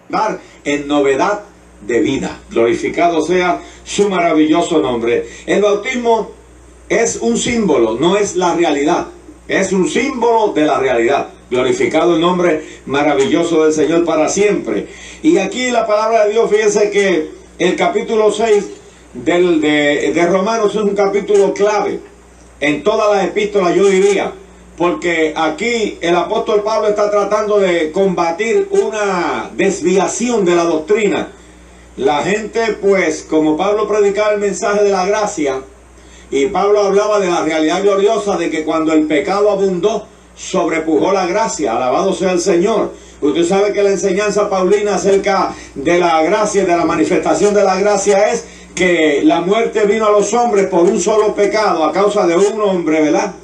andar en novedad de vida. Glorificado sea su maravilloso nombre. El bautismo es un símbolo, no es la realidad. Es un símbolo de la realidad. Glorificado el nombre maravilloso del Señor para siempre. Y aquí la palabra de Dios, fíjense que el capítulo 6 de Romanos es un capítulo clave en todas las epístolas, yo diría, porque aquí el apóstol Pablo está tratando de combatir una desviación de la doctrina. La gente, pues, como Pablo predicaba el mensaje de la gracia, y Pablo hablaba de la realidad gloriosa de que cuando el pecado abundó, sobrepujó la gracia. Alabado sea el Señor. Usted sabe que la enseñanza paulina acerca de la gracia, de la manifestación de la gracia, es que la muerte vino a los hombres por un solo pecado, a causa de un hombre, ¿verdad?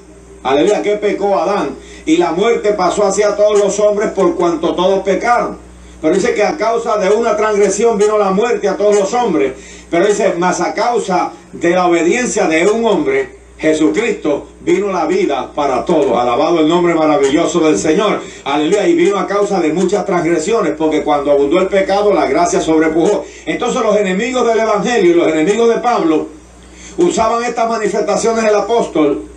Aleluya, que pecó Adán. Y la muerte pasó hacia todos los hombres por cuanto todos pecaron. Pero dice que a causa de una transgresión vino la muerte a todos los hombres. Pero dice, más a causa de la obediencia de un hombre, Jesucristo, vino la vida para todos. Alabado el nombre maravilloso del Señor. Aleluya. Y vino a causa de muchas transgresiones, porque cuando abundó el pecado, la gracia sobrepujó. Entonces los enemigos del Evangelio y los enemigos de Pablo usaban estas manifestaciones del apóstol,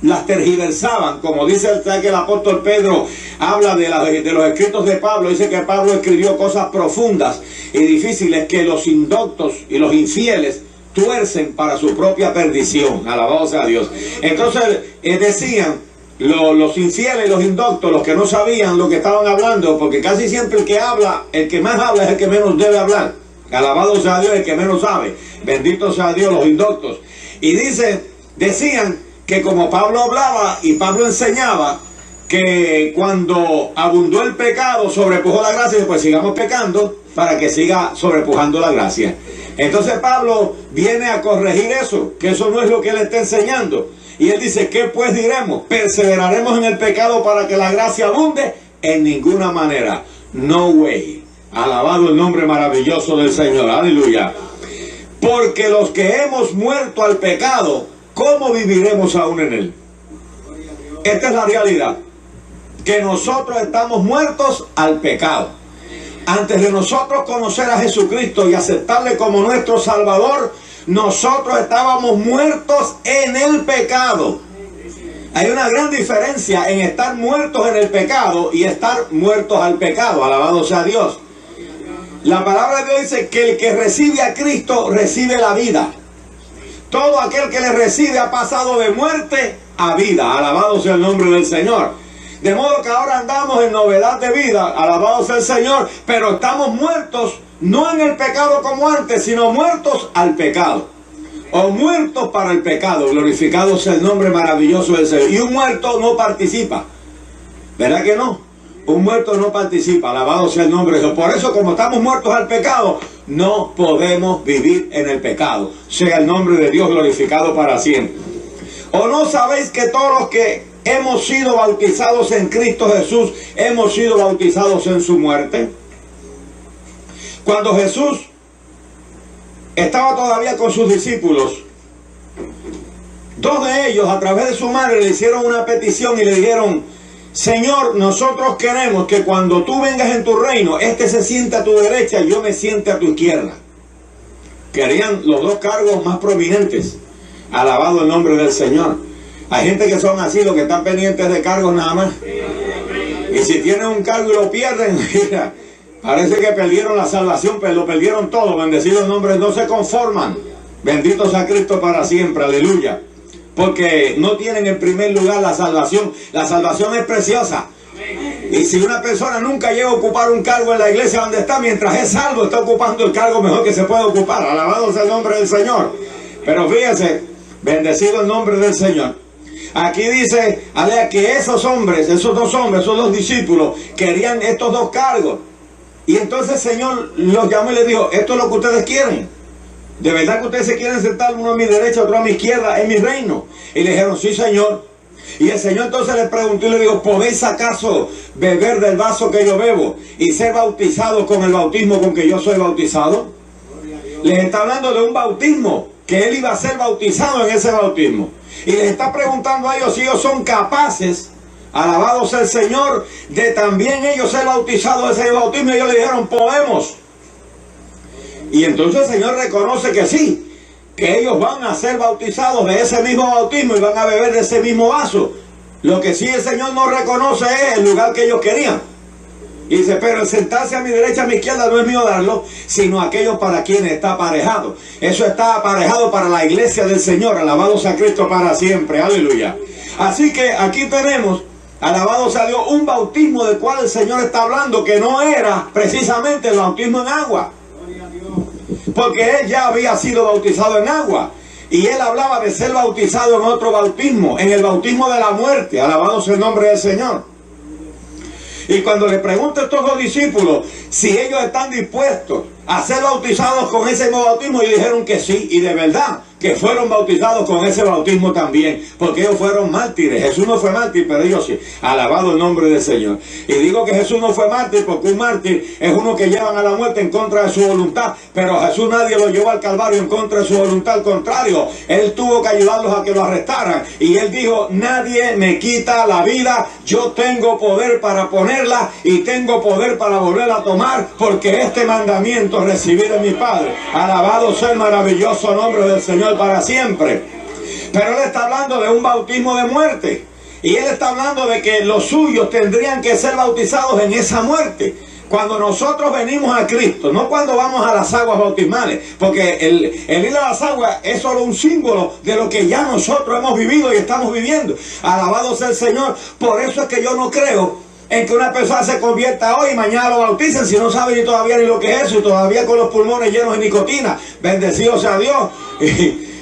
las tergiversaban, como dice que el apóstol Pedro habla de los escritos de Pablo. Dice que Pablo escribió cosas profundas y difíciles que los indoctos y los infieles tuercen para su propia perdición. Alabado sea Dios. Entonces decían los infieles y los indoctos, los que no sabían lo que estaban hablando, porque casi siempre el que habla, el que más habla es el que menos debe hablar. Alabado sea Dios, el que menos sabe. Bendito sea Dios, los indoctos. Y decían que como Pablo hablaba y Pablo enseñaba que cuando abundó el pecado sobrepujó la gracia, pues sigamos pecando para que siga sobrepujando la gracia. Entonces Pablo viene a corregir eso, que eso no es lo que él está enseñando. Y él dice, ¿qué pues diremos? ¿Perseveraremos en el pecado para que la gracia abunde? En ninguna manera. No way. Alabado el nombre maravilloso del Señor. Aleluya. Porque los que hemos muerto al pecado, ¿cómo viviremos aún en él? Esta es la realidad. Que nosotros estamos muertos al pecado. Antes de nosotros conocer a Jesucristo y aceptarle como nuestro Salvador, nosotros estábamos muertos en el pecado. Hay una gran diferencia en estar muertos en el pecado y estar muertos al pecado. Alabado sea Dios. La palabra de Dios dice que el que recibe a Cristo recibe la vida. Todo aquel que le recibe ha pasado de muerte a vida. Alabado sea el nombre del Señor. De modo que ahora andamos en novedad de vida. Alabado sea el Señor. Pero estamos muertos, no en el pecado como antes, sino muertos al pecado. O muertos para el pecado. Glorificado sea el nombre maravilloso del Señor. Y un muerto no participa. ¿Verdad que no? Un muerto no participa. Alabado sea el nombre de Dios. Por eso, como estamos muertos al pecado, no podemos vivir en el pecado. Sea el nombre de Dios glorificado para siempre. ¿O no sabéis que todos los que hemos sido bautizados en Cristo Jesús, hemos sido bautizados en su muerte? Cuando Jesús estaba todavía con sus discípulos, dos de ellos a través de su madre le hicieron una petición y le dijeron: Señor, nosotros queremos que cuando tú vengas en tu reino, este se siente a tu derecha y yo me siente a tu izquierda. Querían los dos cargos más prominentes. Alabado el nombre del Señor. Hay gente que son así, los que están pendientes de cargos nada más. Y si tienen un cargo y lo pierden, mira, parece que perdieron la salvación, pero lo perdieron todo. Bendecido el nombre, no se conforman. Bendito sea Cristo para siempre, aleluya. Porque no tienen en primer lugar la salvación. La salvación es preciosa. Y si una persona nunca llega a ocupar un cargo en la iglesia donde está, mientras es salvo, está ocupando el cargo mejor que se puede ocupar. Alabado sea el nombre del Señor. Pero fíjense, bendecido el nombre del Señor. Aquí dice, alea, que esos hombres, esos dos discípulos, querían estos dos cargos. Y entonces el Señor los llamó y les dijo: esto es lo que ustedes quieren. ¿De verdad que ustedes se quieren sentar uno a mi derecha, otro a mi izquierda en mi reino? Y le dijeron: sí, Señor. Y el Señor entonces les preguntó y le dijo: ¿podéis acaso beber del vaso que yo bebo y ser bautizados con el bautismo con que yo soy bautizado? Les está hablando de un bautismo, que él iba a ser bautizado en ese bautismo. Y les está preguntando a ellos si ellos son capaces alabado sea el Señor, de también ellos ser bautizados de ese bautismo. Y ellos le dijeron, podemos. Y entonces el Señor reconoce que sí, que ellos van a ser bautizados de ese mismo bautismo y van a beber de ese mismo vaso. Lo que sí el Señor no reconoce es el lugar que ellos querían. Y dice, pero el sentarse a mi derecha, a mi izquierda no es mío darlo, sino aquellos para quienes está aparejado. Eso está aparejado para la iglesia del Señor. Alabado sea Cristo para siempre. Aleluya. Así que aquí tenemos, alabado sea Dios, un bautismo del cual el Señor está hablando, que no era precisamente el bautismo en agua. Porque él ya había sido bautizado en agua. Y él hablaba de ser bautizado en otro bautismo, en el bautismo de la muerte. Alabado sea el nombre del Señor. Y cuando le pregunta a estos dos discípulos si ellos están dispuestos a ser bautizados con ese mismo bautismo, y dijeron que sí, y de verdad que fueron bautizados con ese bautismo también, porque ellos fueron mártires. Jesús no fue mártir, pero ellos sí. Alabado el nombre del Señor. Y digo que Jesús no fue mártir porque un mártir es uno que llevan a la muerte en contra de su voluntad, pero a Jesús nadie lo llevó al Calvario en contra de su voluntad. Al contrario, él tuvo que ayudarlos a que lo arrestaran, y él dijo, nadie me quita la vida, yo tengo poder para ponerla y tengo poder para volverla a tomar, porque este mandamiento recibí de mi Padre. Alabado sea el maravilloso nombre del Señor para siempre. Pero él está hablando de un bautismo de muerte, y él está hablando de que los suyos tendrían que ser bautizados en esa muerte. Cuando nosotros venimos a Cristo, no cuando vamos a las aguas bautismales, porque el ir a las aguas es solo un símbolo de lo que ya nosotros hemos vivido y estamos viviendo. Alabado sea el Señor. Por eso es que yo no creo en que una persona se convierta hoy y mañana lo bauticen, si no sabe ni todavía ni lo que es eso, y todavía con los pulmones llenos de nicotina. Bendecido sea Dios.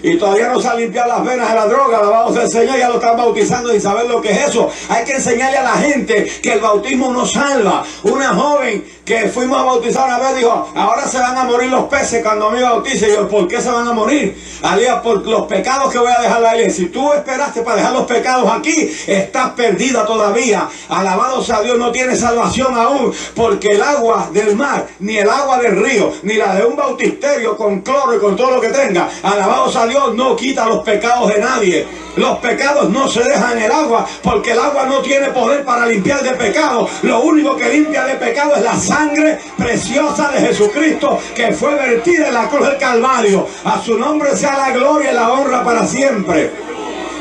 Y todavía no se han limpiado las venas de la droga. Alabado sea el Señor, ya lo están bautizando sin saber lo que es eso. Hay que enseñarle a la gente que el bautismo no salva. Una joven que fuimos a bautizar una vez dijo, ahora se van a morir los peces cuando me bautice. Y yo, ¿por qué se van a morir? Alía, por los pecados que voy a dejar ahí. Si tú esperaste para dejar los pecados aquí, estás perdida todavía. Alabado sea Dios, no tienes salvación aún, porque el agua del mar, ni el agua del río, ni la de un bautisterio con cloro y con todo lo que tenga, alabado sea Dios, no quita los pecados de nadie. Los pecados no se dejan en el agua, porque el agua no tiene poder para limpiar de pecado. Lo único que limpia de pecado es la sangre preciosa de Jesucristo, que fue vertida en la cruz del Calvario. A su nombre sea la gloria y la honra para siempre.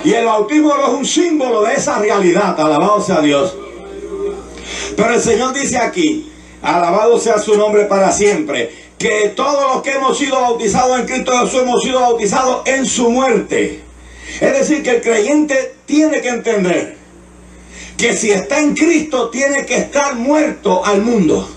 Y el bautismo no es un símbolo de esa realidad. Alabado sea Dios. Pero el Señor dice aquí, alabado sea su nombre para siempre, que todos los que hemos sido bautizados en Cristo Jesús hemos sido bautizados en su muerte. Es decir, que el creyente tiene que entender que si está en Cristo tiene que estar muerto al mundo.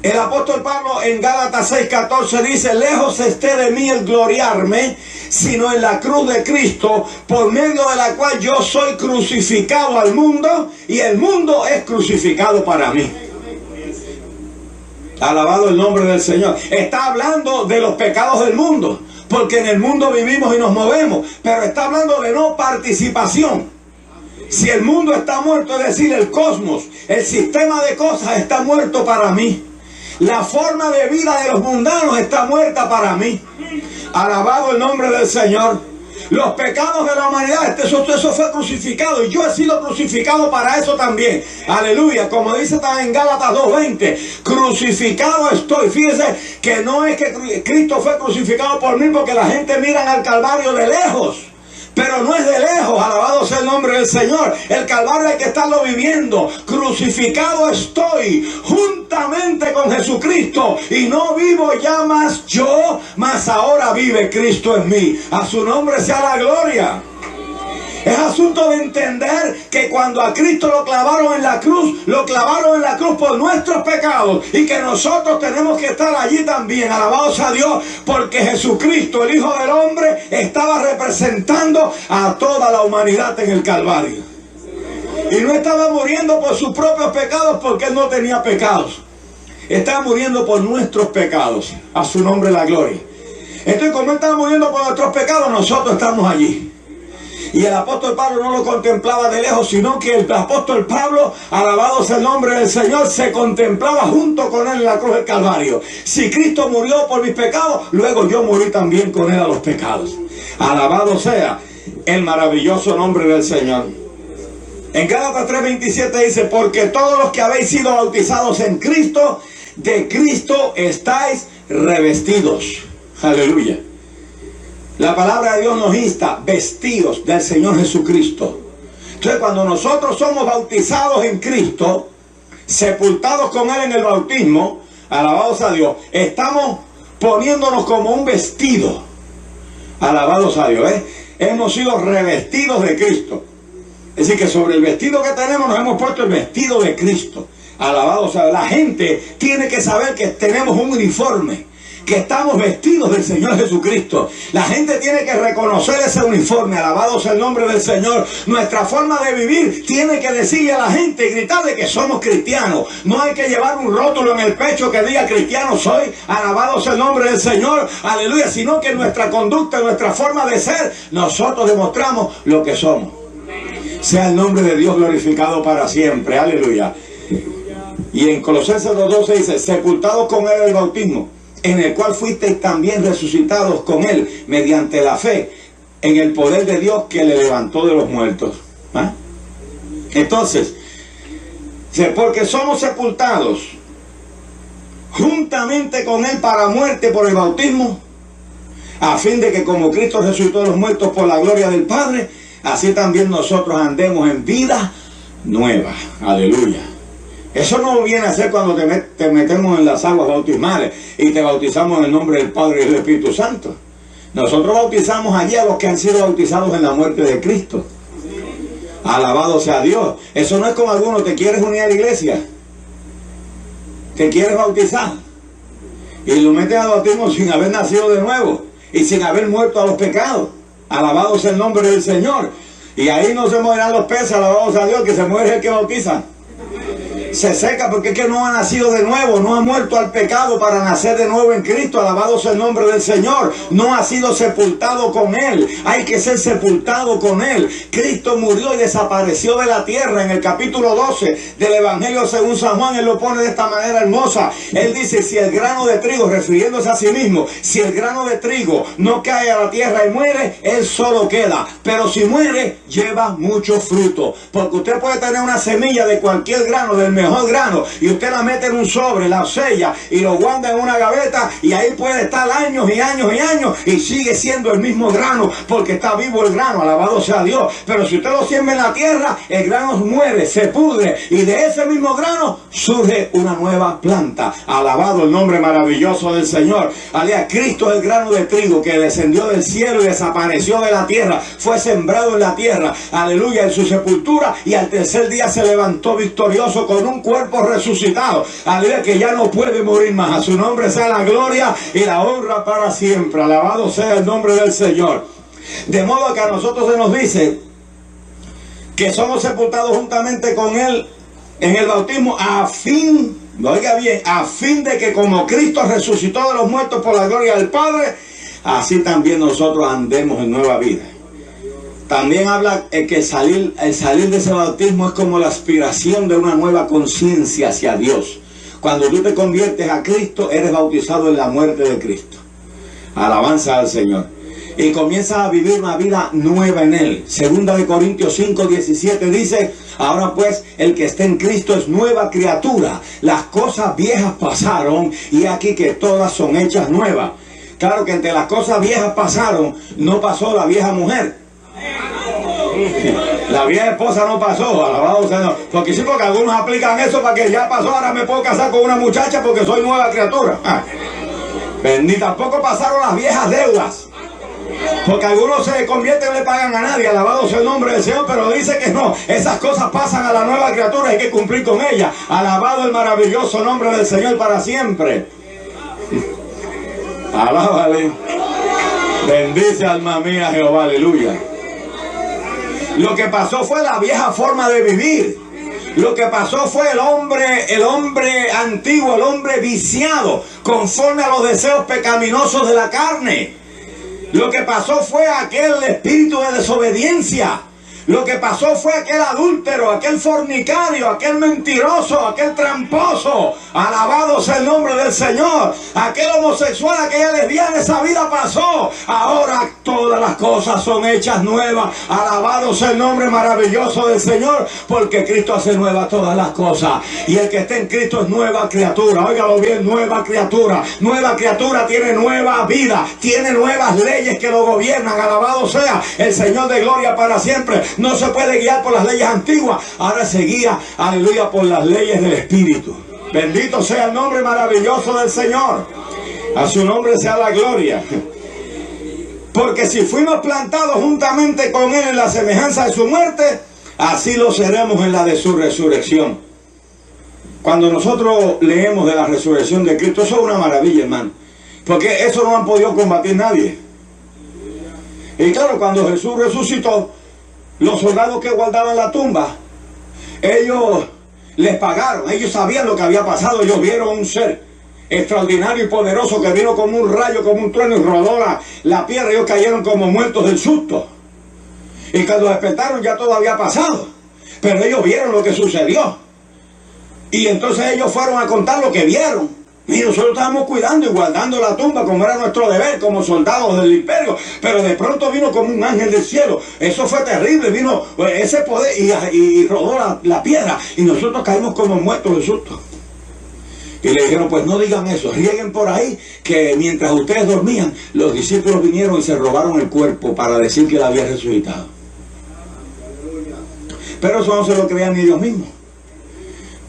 El apóstol Pablo en Gálatas 6:14 dice, lejos esté de mí el gloriarme, sino en la cruz de Cristo, por medio de la cual yo soy crucificado al mundo y el mundo es crucificado para mí. Alabado el nombre del Señor. Está hablando de los pecados del mundo, porque en el mundo vivimos y nos movemos, pero está hablando de no participación. Si el mundo está muerto, es decir, el cosmos, el sistema de cosas está muerto para mí. La forma de vida de los mundanos está muerta para mí. Alabado el nombre del Señor. Los pecados de la humanidad, eso fue crucificado, y yo he sido crucificado para eso también. Aleluya, como dice también en Gálatas 2:20, crucificado estoy. Fíjese que no es que Cristo fue crucificado por mí, porque la gente mira al Calvario de lejos, pero no es de lejos. Alabado sea el nombre del Señor. El Calvario hay que estarlo viviendo. Crucificado estoy juntamente con Jesucristo, y no vivo ya más yo, mas ahora vive Cristo en mí. A su nombre sea la gloria. Es asunto de entender que cuando a Cristo lo clavaron en la cruz por nuestros pecados, y que nosotros tenemos que estar allí también. Alabado sea Dios, porque Jesucristo, el Hijo del Hombre, estaba representando a toda la humanidad en el Calvario. Y no estaba muriendo por sus propios pecados, porque Él no tenía pecados. Estaba muriendo por nuestros pecados. A su nombre la gloria. Entonces, como Él estaba muriendo por nuestros pecados, nosotros estamos allí. Y el apóstol Pablo no lo contemplaba de lejos, sino que el apóstol Pablo, alabado sea el nombre del Señor, se contemplaba junto con él en la cruz del Calvario. Si Cristo murió por mis pecados, luego yo morí también con él a los pecados. Alabado sea el maravilloso nombre del Señor. En Gálatas 3:27 dice, porque todos los que habéis sido bautizados en Cristo, de Cristo estáis revestidos. Aleluya. La palabra de Dios nos insta, vestidos del Señor Jesucristo. Entonces, cuando nosotros somos bautizados en Cristo, sepultados con Él en el bautismo, alabados a Dios, estamos poniéndonos como un vestido. Alabados a Dios, hemos sido revestidos de Cristo. Es decir, que sobre el vestido que tenemos nos hemos puesto el vestido de Cristo. Alabados a Dios. La gente tiene que saber que tenemos un uniforme, que estamos vestidos del Señor Jesucristo. La gente tiene que reconocer ese uniforme. Alabado sea el nombre del Señor. Nuestra forma de vivir tiene que decirle a la gente y gritarle que somos cristianos. No hay que llevar un rótulo en el pecho que diga cristiano soy. Alabado sea el nombre del Señor. Aleluya. Sino que en nuestra conducta, en nuestra forma de ser, nosotros demostramos lo que somos. Sea el nombre de Dios glorificado para siempre. Aleluya. Y en Colosenses 2:12 dice, sepultados con Él en el bautismo, en el cual fuisteis también resucitados con Él, mediante la fe, en el poder de Dios que le levantó de los muertos. ¿Ah? Entonces, porque somos sepultados juntamente con Él para muerte por el bautismo, a fin de que como Cristo resucitó de los muertos por la gloria del Padre, así también nosotros andemos en vida nueva. Aleluya. Eso no viene a ser cuando te metemos en las aguas bautismales y te bautizamos en el nombre del Padre y del Espíritu Santo. Nosotros bautizamos allí a los que han sido bautizados en la muerte de Cristo. Alabado sea Dios. Eso no es como algunos, te quieres unir a la iglesia, te quieres bautizar y lo metes al bautismo sin haber nacido de nuevo y sin haber muerto a los pecados. Alabado sea el nombre del Señor. Y ahí no se morirán los peces, alabado sea Dios, que se muere el que bautiza. Se seca porque es que no ha nacido de nuevo, no ha muerto al pecado para nacer de nuevo en Cristo. Alabado sea el nombre del Señor. No ha sido sepultado con Él. Hay que ser sepultado con Él. Cristo murió y desapareció de la tierra. En el capítulo 12 del Evangelio según San Juan, Él lo pone de esta manera hermosa. Él dice, si el grano de trigo, refiriéndose a sí mismo, si el grano de trigo no cae a la tierra y muere, Él solo queda. Pero si muere, lleva mucho fruto. Porque usted puede tener una semilla de cualquier grano, del mejor grano, y usted la mete en un sobre, la sella y lo guarda en una gaveta, y ahí puede estar años y años y años y sigue siendo el mismo grano porque está vivo el grano, alabado sea Dios. Pero si usted lo siembra en la tierra, el grano muere, se pudre, y de ese mismo grano surge una nueva planta. Alabado el nombre maravilloso del Señor. Aleluya. Cristo es el grano de trigo que descendió del cielo y desapareció de la tierra, fue sembrado en la tierra, aleluya, en su sepultura, y al tercer día se levantó victorioso con un cuerpo resucitado, aleluya, que ya no puede morir más. A su nombre sea la gloria y la honra para siempre. Alabado sea el nombre del Señor. De modo que a nosotros se nos dice que somos sepultados juntamente con Él en el bautismo, a fin, oiga bien, a fin de que como Cristo resucitó de los muertos por la gloria del Padre, así también nosotros andemos en nueva vida. También habla que el salir de ese bautismo es como la aspiración de una nueva conciencia hacia Dios. Cuando tú te conviertes a Cristo, eres bautizado en la muerte de Cristo. Alabanza al Señor. Y comienzas a vivir una vida nueva en Él. Segunda de Corintios 5:17 dice, ahora pues el que esté en Cristo es nueva criatura. Las cosas viejas pasaron y aquí que todas son hechas nuevas. Claro que entre las cosas viejas pasaron, no pasó la vieja mujer. La vieja esposa no pasó, alabado sea Dios. Porque sí, porque algunos aplican eso para que ya pasó, ahora me puedo casar con una muchacha porque soy nueva criatura. Ni tampoco pasaron las viejas deudas, porque algunos se convierten y no le pagan a nadie, alabado sea el nombre del Señor, pero dice que no, esas cosas pasan a la nueva criatura, hay que cumplir con ellas. Alabado el maravilloso nombre del Señor para siempre. Alábale. Bendice alma mía Jehová, aleluya. Lo que pasó fue la vieja forma de vivir. Lo que pasó fue el hombre antiguo, el hombre viciado, conforme a los deseos pecaminosos de la carne. Lo que pasó fue aquel espíritu de desobediencia. Lo que pasó fue aquel adúltero, aquel fornicario, aquel mentiroso, aquel tramposo. Alabado sea el nombre del Señor. Aquel homosexual, aquella lesbiana, esa vida pasó. Ahora todas las cosas son hechas nuevas. Alabado sea el nombre maravilloso del Señor, porque Cristo hace nuevas todas las cosas. Y el que esté en Cristo es nueva criatura. Óigalo bien, nueva criatura. Nueva criatura tiene nueva vida, tiene nuevas leyes que lo gobiernan. Alabado sea el Señor de gloria para siempre. No se puede guiar por las leyes antiguas. Ahora se guía, aleluya, por las leyes del Espíritu. Bendito sea el nombre maravilloso del Señor. A su nombre sea la gloria. Porque si fuimos plantados juntamente con Él en la semejanza de su muerte, así lo seremos en la de su resurrección. Cuando nosotros leemos de la resurrección de Cristo, eso es una maravilla, hermano. Porque eso no han podido combatir nadie. Y claro, cuando Jesús resucitó, los soldados que guardaban la tumba, ellos les pagaron, ellos sabían lo que había pasado, ellos vieron un ser extraordinario y poderoso que vino como un rayo, como un trueno y rodó la piedra. Ellos cayeron como muertos del susto. Y cuando despertaron ya todo había pasado, pero ellos vieron lo que sucedió. Y entonces ellos fueron a contar lo que vieron. Y nosotros estábamos cuidando y guardando la tumba como era nuestro deber, como soldados del imperio. Pero de pronto vino como un ángel del cielo. Eso fue terrible, vino ese poder y rodó la piedra. Y nosotros caímos como muertos de susto. Y le dijeron, pues no digan eso, rieguen por ahí que mientras ustedes dormían, los discípulos vinieron y se robaron el cuerpo para decir que él había resucitado. Pero eso no se lo creían ni ellos mismos.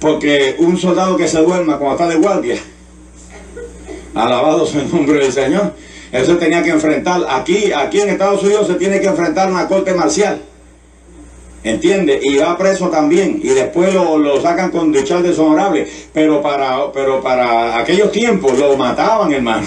Porque un soldado que se duerma cuando está de guardia, alabado sea el nombre del Señor, eso tenía que enfrentar, aquí en Estados Unidos se tiene que enfrentar una corte marcial, ¿entiende? Y va preso también, y después lo sacan con dichas deshonorable, pero para aquellos tiempos lo mataban, hermano.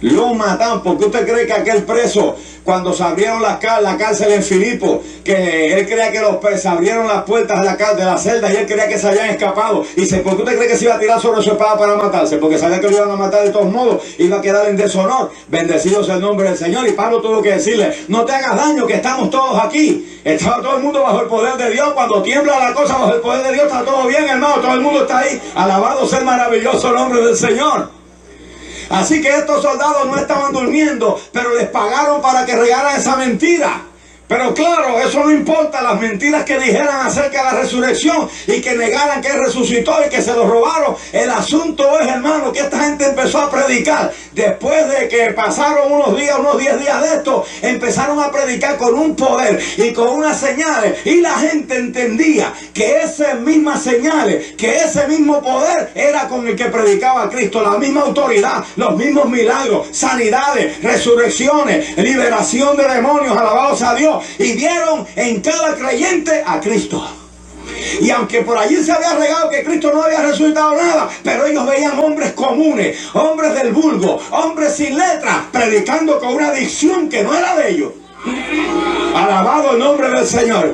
Lo mataban, porque usted cree que aquel preso, cuando se abrieron la cárcel en Filipo, que él creía que se abrieron las puertas de la celda y él creía que se habían escapado. ¿Por qué usted cree que se iba a tirar sobre su espada para matarse? Porque sabía que lo iban a matar de todos modos, iba a quedar en deshonor. Bendecido sea el nombre del Señor. Y Pablo tuvo que decirle, no te hagas daño, que estamos todos aquí. Está todo el mundo bajo el poder de Dios. Cuando tiembla la cosa bajo el poder de Dios, está todo bien, hermano. Todo el mundo está ahí. Alabado sea el maravilloso nombre del Señor. Así que estos soldados no estaban durmiendo, pero les pagaron para que regaran esa mentira. Pero claro, eso no importa, las mentiras que dijeran acerca de la resurrección y que negaran que él resucitó y que se lo robaron. El asunto es, hermano, que esta gente empezó a predicar. Después de que pasaron unos 10 días de esto, empezaron a predicar con un poder y con unas señales. Y la gente entendía que esas mismas señales, que ese mismo poder era con el que predicaba Cristo. La misma autoridad, los mismos milagros, sanidades, resurrecciones, liberación de demonios, alabados a Dios. Y vieron en cada creyente a Cristo. Y aunque por allí se había regado que Cristo no había resucitado nada, pero ellos veían hombres comunes, hombres del vulgo, hombres sin letras, predicando con una dicción que no era de ellos. Alabado el nombre del Señor.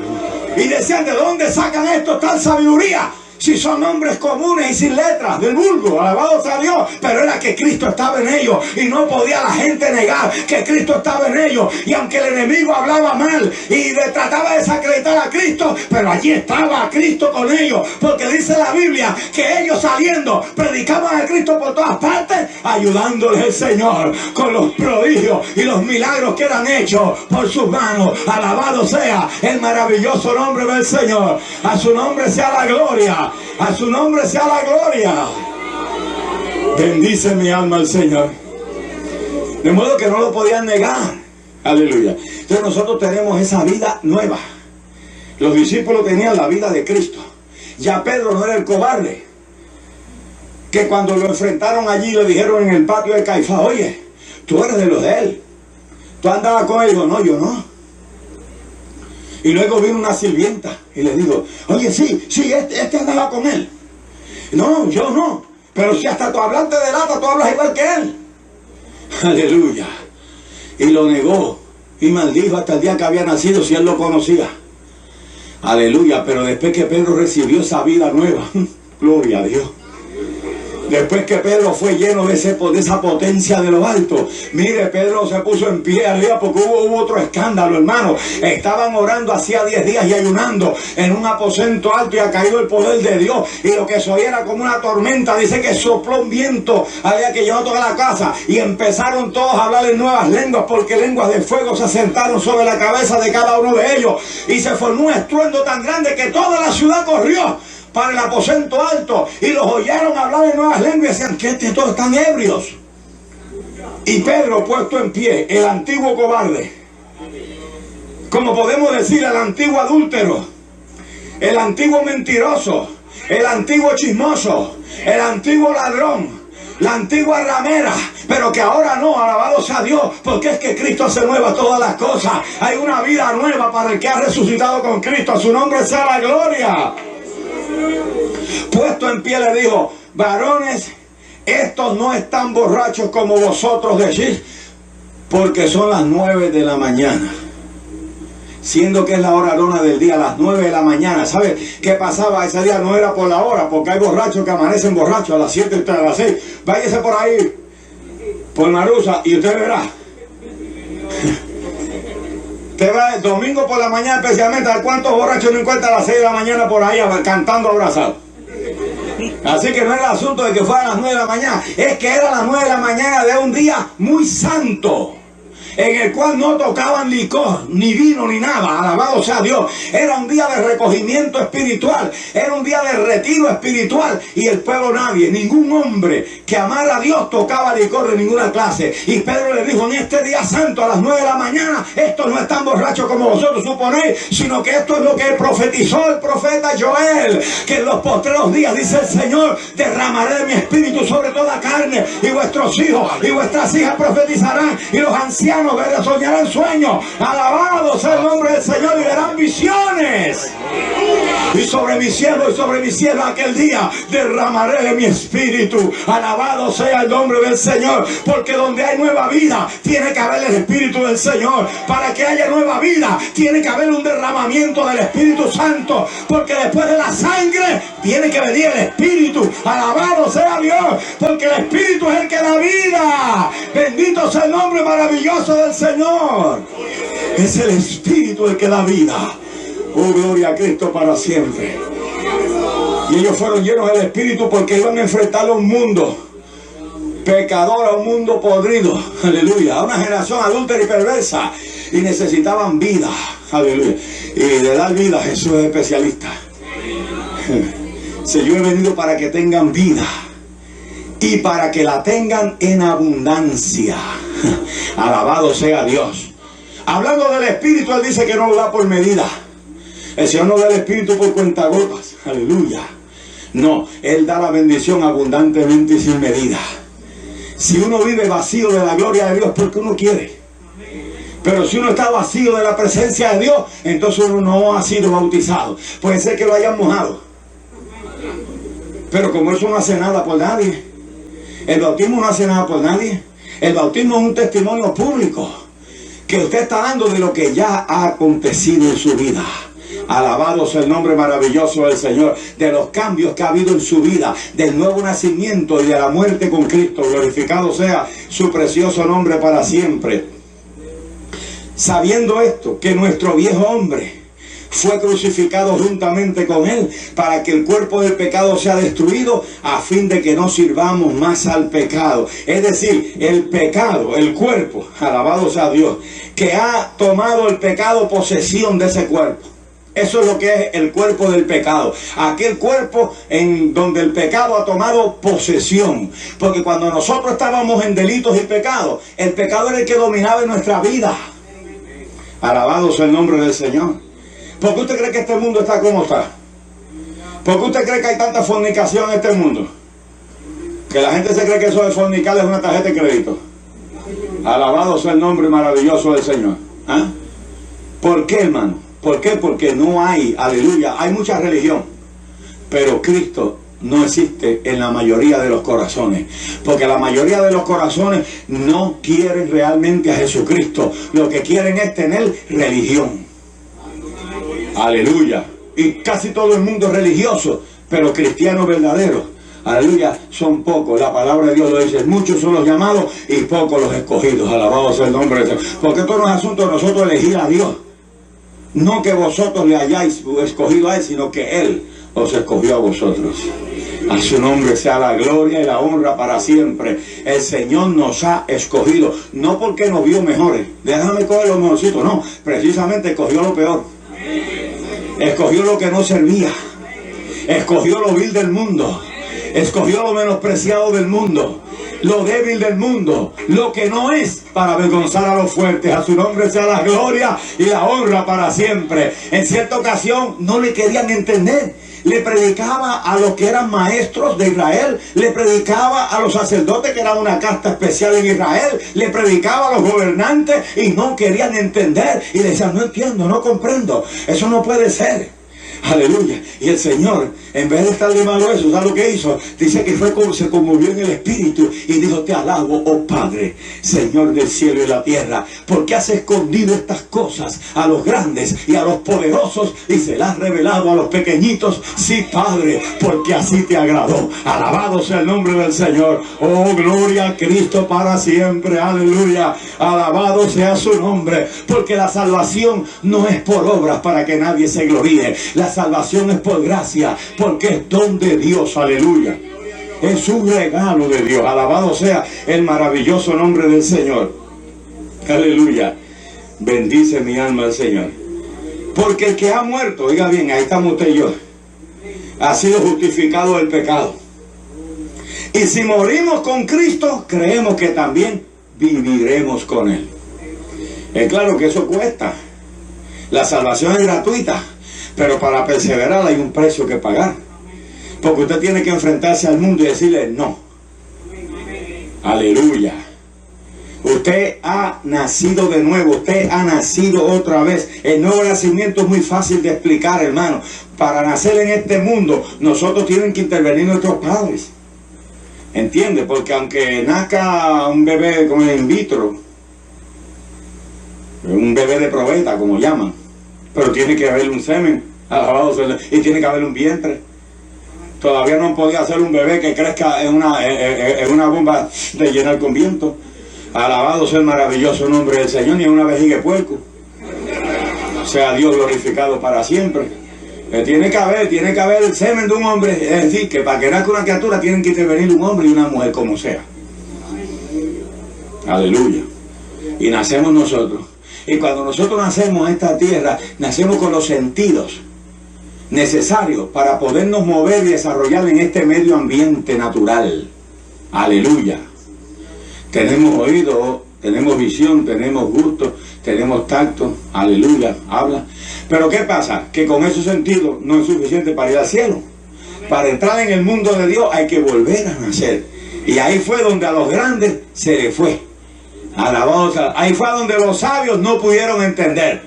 Y decían, ¿de dónde sacan esto tal sabiduría? Si son hombres comunes y sin letras, del vulgo, alabado sea Dios. Pero era que Cristo estaba en ellos y no podía la gente negar que Cristo estaba en ellos. Y aunque el enemigo hablaba mal y le trataba de desacreditar a Cristo, pero allí estaba Cristo con ellos. Porque dice la Biblia que ellos saliendo predicaban a Cristo por todas partes, ayudándoles el Señor con los prodigios y los milagros que eran hechos por sus manos. Alabado sea el maravilloso nombre del Señor. A su nombre sea la gloria. A su nombre sea la gloria. Bendice mi alma al Señor. De modo que no lo podían negar. Aleluya. Entonces nosotros tenemos esa vida nueva. Los discípulos tenían la vida de Cristo. Ya Pedro no era el cobarde que cuando lo enfrentaron allí le dijeron en el patio de Caifás, oye, tú eres de los de él, tú andabas con él. Y digo, no, yo no. Y luego vino una sirvienta y le digo, oye, sí, este andaba con él. No, yo no. Pero si hasta tú hablaste de lata, tú hablas igual que él. Aleluya. Y lo negó y maldijo hasta el día que había nacido si él lo conocía. Aleluya. Pero después que Pedro recibió esa vida nueva, gloria a Dios. Después que Pedro fue lleno de esa potencia de lo alto, mire, Pedro se puso en pie arriba porque hubo otro escándalo, hermano. Estaban orando hacía 10 días y ayunando en un aposento alto y ha caído el poder de Dios. Y lo que se oía era como una tormenta. Dice que sopló un viento, había que llevar toda la casa. Y empezaron todos a hablar en nuevas lenguas, porque lenguas de fuego se asentaron sobre la cabeza de cada uno de ellos. Y se formó un estruendo tan grande que toda la ciudad corrió para el aposento alto y los oyeron hablar en nuevas lenguas y decían, ¿qué todos están ebrios? Y Pedro, puesto en pie, el antiguo cobarde, como podemos decir, el antiguo adúltero, el antiguo mentiroso, el antiguo chismoso, el antiguo ladrón, la antigua ramera, pero que ahora no, alabado sea Dios, porque es que Cristo hace nuevas todas las cosas. Hay una vida nueva para el que ha resucitado con Cristo. A su nombre sea la gloria. Puesto en pie le dijo, varones, estos no están borrachos como vosotros decís, porque son las 9 de la mañana. Siendo que es la hora nona del día, las 9 de la mañana. ¿Sabe qué pasaba ese día? No era por la hora, porque hay borrachos que amanecen borrachos a las 7, a las 6. Váyase por ahí, por Marusa, y usted verá. Usted va el domingo por la mañana, especialmente, ¿a cuántos borrachos no encuentra a las 6 de la mañana por ahí cantando abrazados? Así que no era el asunto de que fuera a las 9 de la mañana, es que era las 9 de la mañana de un día muy santo, en el cual no tocaban licor, ni vino, ni nada, alabado sea Dios. Era un día de recogimiento espiritual, era un día de retiro espiritual, y el pueblo nadie, ningún hombre que amara a Dios tocaba licor de ninguna clase. Y Pedro le dijo, en este día santo a las 9 de la mañana, estos no están borrachos como vosotros suponéis, sino que esto es lo que profetizó el profeta Joel, que en los postreros días, dice el Señor, derramaré de mi espíritu sobre toda carne, y vuestros hijos y vuestras hijas profetizarán, y los ancianos soñarán sueños. Alabado sea el nombre del Señor, y verán visiones. Y sobre mi cielo aquel día derramaré de mi espíritu. Alabado sea el nombre del Señor, porque donde hay nueva vida tiene que haber el espíritu del Señor. Para que haya nueva vida tiene que haber un derramamiento del Espíritu Santo, porque después de la sangre tiene que venir el espíritu. Alabado sea Dios, porque el espíritu es el que da vida. Bendito sea el nombre maravilloso del Señor. Es el espíritu el que da vida. Oh, gloria a Cristo para siempre. Y ellos fueron llenos del espíritu porque iban a enfrentar a un mundo pecador, a un mundo podrido, aleluya, a una generación adúltera y perversa, y necesitaban vida, aleluya. Y de dar vida, Jesús es especialista. Si yo he venido para que tengan vida y para que la tengan en abundancia. Alabado sea Dios. Hablando del Espíritu, Él dice que no lo da por medida. El Señor no da el Espíritu por cuentagotas. Aleluya. No, Él da la bendición abundantemente y sin medida. Si uno vive vacío de la gloria de Dios, porque uno quiere. Pero si uno está vacío de la presencia de Dios, entonces uno no ha sido bautizado. Puede ser que lo hayan mojado, pero como eso no hace nada por nadie. El bautismo no hace nada por nadie. El bautismo es un testimonio público que usted está dando de lo que ya ha acontecido en su vida. Alabado sea el nombre maravilloso del Señor, de los cambios que ha habido en su vida, del nuevo nacimiento y de la muerte con Cristo. Glorificado sea su precioso nombre para siempre. Sabiendo esto, que nuestro viejo hombre fue crucificado juntamente con Él, para que el cuerpo del pecado sea destruido, a fin de que no sirvamos más al pecado. Es decir, el pecado, el cuerpo, alabado sea Dios, que ha tomado el pecado posesión de ese cuerpo. Eso es lo que es el cuerpo del pecado. Aquel cuerpo en donde el pecado ha tomado posesión. Porque cuando nosotros estábamos en delitos y pecados, el pecado era el que dominaba en nuestra vida. Alabado sea el nombre del Señor. ¿Por qué usted cree que este mundo está como está? ¿Por qué usted cree que hay tanta fornicación en este mundo? Que la gente se cree que eso de fornicar es una tarjeta de crédito. Alabado sea el nombre maravilloso del Señor. ¿Ah? ¿Por qué, hermano? ¿Por qué? Porque no hay, aleluya, hay mucha religión, pero Cristo no existe en la mayoría de los corazones, porque la mayoría de los corazones no quieren realmente a Jesucristo. Lo que quieren es tener religión. Aleluya. Y casi todo el mundo es religioso, pero cristiano verdadero, aleluya, son pocos. La palabra de Dios lo dice, muchos son los llamados y pocos los escogidos. Alabado sea el nombre de Dios. Porque esto no es asunto de nosotros elegir a Dios. No que vosotros le hayáis escogido a Él, sino que Él os escogió a vosotros. A su nombre sea la gloria y la honra para siempre. El Señor nos ha escogido, no porque nos vio mejores. Déjame coger los mejorcitos, no. Precisamente escogió lo peor. Escogió lo que no servía. Escogió lo vil del mundo. Escogió lo menospreciado del mundo. Lo débil del mundo, lo que no es, para avergonzar a los fuertes. A su nombre sea la gloria y la honra para siempre. En cierta ocasión no le querían entender. Le predicaba a los que eran maestros de Israel, le predicaba a los sacerdotes que eran una casta especial en Israel, le predicaba a los gobernantes y no querían entender. Y decían, no entiendo, no comprendo, eso no puede ser. Aleluya. Y el Señor, en vez de estar de malo eso, ¿sabes lo que hizo? Dice que fue como se conmovió en el espíritu y dijo, te alabo, oh Padre, Señor del cielo y la tierra, porque has escondido estas cosas a los grandes y a los poderosos y se las has revelado a los pequeñitos. Sí, Padre, porque así te agradó. Alabado sea el nombre del Señor. Oh, gloria a Cristo para siempre. Aleluya. Alabado sea su nombre, porque la salvación no es por obras para que nadie se gloríe. La salvación es por gracia, porque es don de Dios. Aleluya. Es un regalo de Dios. Alabado sea el maravilloso nombre del Señor. Aleluya. Bendice mi alma al Señor. Porque el que ha muerto, oiga bien, ahí estamos usted y yo, ha sido justificado del pecado. Y si morimos con Cristo, creemos que también viviremos con Él. Es claro que eso cuesta. La salvación es gratuita, pero para perseverar hay un precio que pagar. Porque usted tiene que enfrentarse al mundo y decirle no. Aleluya. Usted ha nacido de nuevo. Usted ha nacido otra vez. El nuevo nacimiento es muy fácil de explicar, hermano. Para nacer en este mundo, nosotros tienen que intervenir nuestros padres. ¿Entiende? Porque aunque nazca un bebé con el in vitro, un bebé de probeta, como llaman, pero tiene que haber un semen, alabado sea, y tiene que haber un vientre. Todavía no podía hacer un bebé que crezca en una bomba de llenar con viento. Alabado sea el maravilloso nombre del Señor, ni en una vejiga de puerco. Sea Dios glorificado para siempre. Tiene que haber el semen de un hombre. Es decir, que para que nazca una criatura tienen que intervenir un hombre y una mujer, como sea. Aleluya. Y nacemos nosotros. Y cuando nosotros nacemos en esta tierra, nacemos con los sentidos necesarios para podernos mover y desarrollar en este medio ambiente natural. Aleluya. Tenemos oído, tenemos visión, tenemos gusto, tenemos tacto. Aleluya. Habla. Pero ¿qué pasa? Que con esos sentidos no es suficiente para ir al cielo. Para entrar en el mundo de Dios hay que volver a nacer. Y ahí fue donde a los grandes se les fue. Alabado sea. Ahí fue donde los sabios no pudieron entender.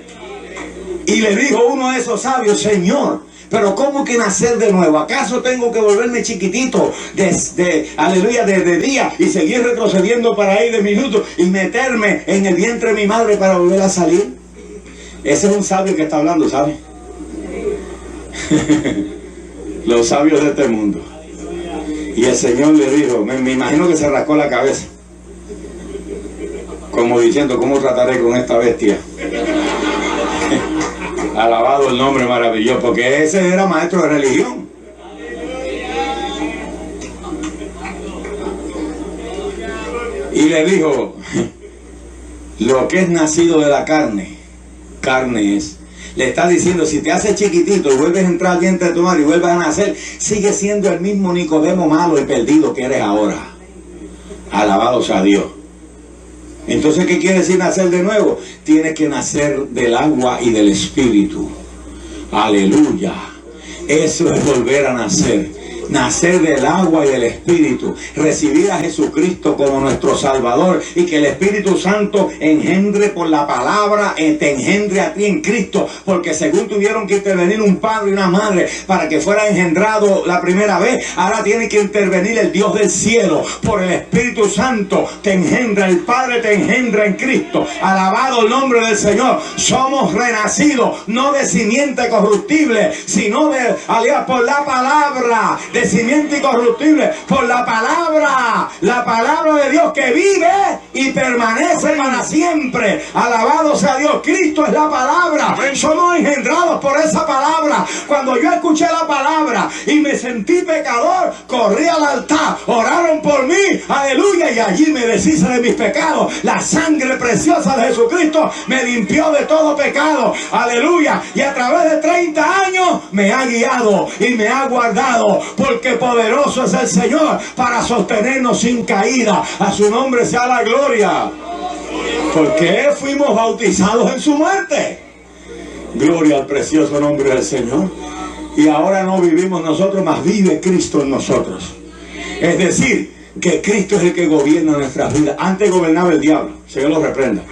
Y le dijo uno de esos sabios, Señor, pero ¿cómo que nacer de nuevo? ¿Acaso tengo que volverme chiquitito aleluya, desde día y seguir retrocediendo para ahí de minutos y meterme en el vientre de mi madre para volver a salir? Ese es un sabio que está hablando, ¿sabe? Los sabios de este mundo. Y el Señor le dijo, me imagino que se rascó la cabeza, como diciendo, ¿cómo trataré con esta bestia? Alabado el nombre maravilloso, porque ese era maestro de religión. Y le dijo, lo que es nacido de la carne, carne es. Le está diciendo, si te haces chiquitito y vuelves a entrar al vientre de tu madre y vuelves a nacer, sigue siendo el mismo Nicodemo malo y perdido que eres ahora. Alabado sea Dios. Entonces, ¿qué quiere decir nacer de nuevo? Tienes que nacer del agua y del espíritu. Aleluya. Eso es volver a nacer. Nacer del agua y del Espíritu, recibir a Jesucristo como nuestro Salvador y que el Espíritu Santo engendre por la palabra, te engendre a ti en Cristo, porque según tuvieron que intervenir un padre y una madre para que fuera engendrado la primera vez, ahora tiene que intervenir el Dios del cielo por el Espíritu Santo, te engendra, el Padre te engendra en Cristo. Alabado el nombre del Señor. Somos renacidos, no de simiente corruptible, sino por la palabra de de simiente incorruptible, por la palabra de Dios que vive y permanece para siempre. Alabado sea Dios. Cristo es la palabra. Somos engendrados por esa palabra. Cuando yo escuché la palabra y me sentí pecador, corrí al altar, oraron por mí, aleluya, y allí me deshice de mis pecados. La sangre preciosa de Jesucristo me limpió de todo pecado, aleluya, y a través de 30 años me ha guiado y me ha guardado, porque poderoso es el Señor para sostenernos sin caída. A su nombre sea la gloria, porque fuimos bautizados en su muerte. Gloria al precioso nombre del Señor. Y ahora no vivimos nosotros, mas vive Cristo en nosotros. Es decir, que Cristo es el que gobierna nuestras vidas. Antes gobernaba el diablo, Señor lo reprenda.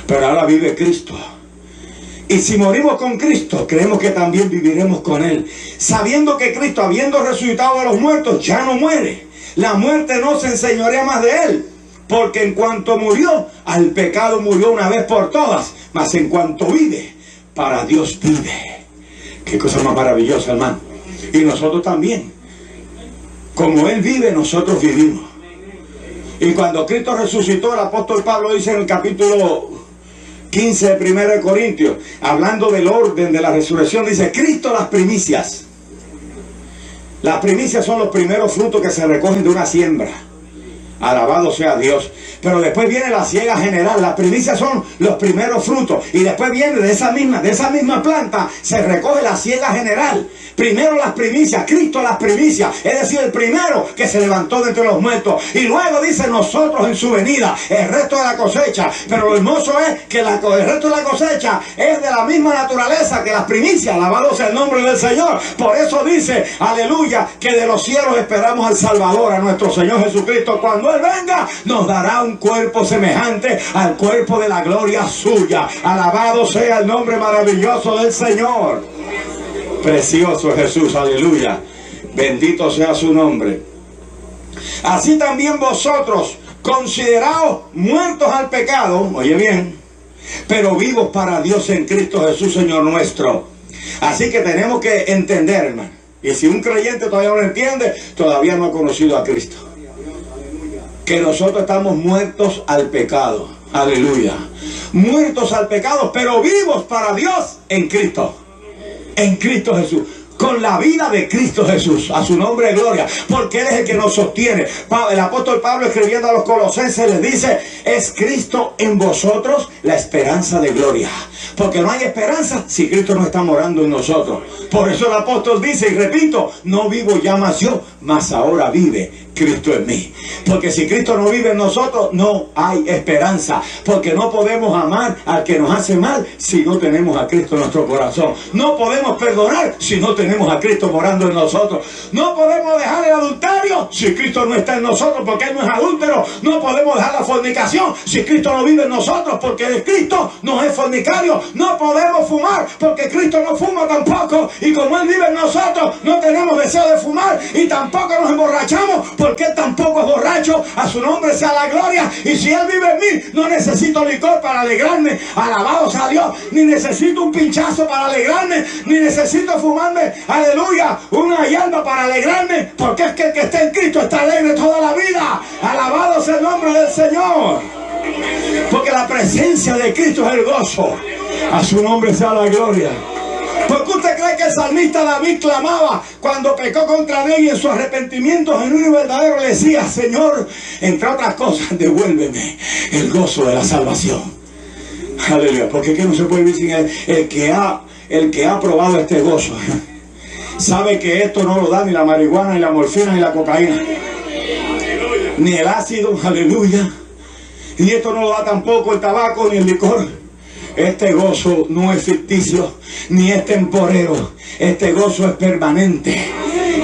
Pero ahora vive Cristo. Y si morimos con Cristo, creemos que también viviremos con Él, sabiendo que Cristo, habiendo resucitado de los muertos, ya no muere. La muerte no se enseñorea más de Él, porque en cuanto murió, al pecado murió una vez por todas, mas en cuanto vive, para Dios vive. Qué cosa más maravillosa, hermano. Y nosotros también. Como Él vive, nosotros vivimos. Y cuando Cristo resucitó, el apóstol Pablo dice en el capítulo 15 de 1 Corintios, hablando del orden de la resurrección, dice: Cristo las primicias. Las primicias son los primeros frutos que se recogen de una siembra. Alabado sea Dios. Pero después viene la siega general. Las primicias son los primeros frutos. Y después viene de esa misma planta, se recoge la siega general. Primero las primicias, Cristo las primicias, es decir, el primero que se levantó de entre los muertos. Y luego dice: nosotros en su venida, el resto de la cosecha. Pero lo hermoso es que el resto de la cosecha es de la misma naturaleza que las primicias. Alabado sea el nombre del Señor. Por eso dice, aleluya, que de los cielos esperamos al Salvador, a nuestro Señor Jesucristo. Cuando Él venga, nos dará un cuerpo semejante al cuerpo de la gloria suya. Alabado sea el nombre maravilloso del Señor. Precioso Jesús, aleluya. Bendito sea su nombre. Así también vosotros, consideraos muertos al pecado, oye bien, pero vivos para Dios en Cristo Jesús, Señor nuestro. Así que tenemos que entender, hermano. Y si un creyente todavía no lo entiende, todavía no ha conocido a Cristo. Que nosotros estamos muertos al pecado. Aleluya. Muertos al pecado, pero vivos para Dios en Cristo. En Cristo Jesús. Con la vida de Cristo Jesús. A su nombre gloria. Porque Él es el que nos sostiene. El apóstol Pablo, escribiendo a los colosenses, les dice: es Cristo en vosotros la esperanza de gloria. Porque no hay esperanza si Cristo no está morando en nosotros. Por eso el apóstol dice, y repito: no vivo ya más yo, mas ahora vive Cristo en mí. Porque si Cristo no vive en nosotros, no hay esperanza. Porque no podemos amar al que nos hace mal si no tenemos a Cristo en nuestro corazón. No podemos perdonar si no tenemos a Cristo morando en nosotros. No podemos dejar el adulterio si Cristo no está en nosotros, porque Él no es adúltero. No podemos dejar la fornicación si Cristo no vive en nosotros, porque el Cristo no es fornicario. No podemos fumar porque Cristo no fuma tampoco. Y como Él vive en nosotros, no tenemos deseo de fumar. Y tampoco nos emborrachamos porque Él tampoco es borracho. A su nombre sea la gloria. Y si Él vive en mí, no necesito licor para alegrarme. Alabado sea Dios. Ni necesito un pinchazo para alegrarme. Ni necesito fumarme, aleluya, una hierba para alegrarme. Porque es que el que está en Cristo está alegre toda la vida. Alabado sea el nombre del Señor. Porque la presencia de Cristo es el gozo. A su nombre sea la gloria. ¿Por qué usted cree que el salmista David clamaba cuando pecó contra Dios y en su arrepentimiento genuino y verdadero le decía: Señor, entre otras cosas, devuélveme el gozo de la salvación? Aleluya. Porque es que no se puede vivir sin Él. El que ha probado este gozo sabe que esto no lo da ni la marihuana, ni la morfina, ni la cocaína, ni el ácido, aleluya. Y esto no lo da tampoco el tabaco ni el licor. Este gozo no es ficticio, ni es temporero. Este gozo es permanente.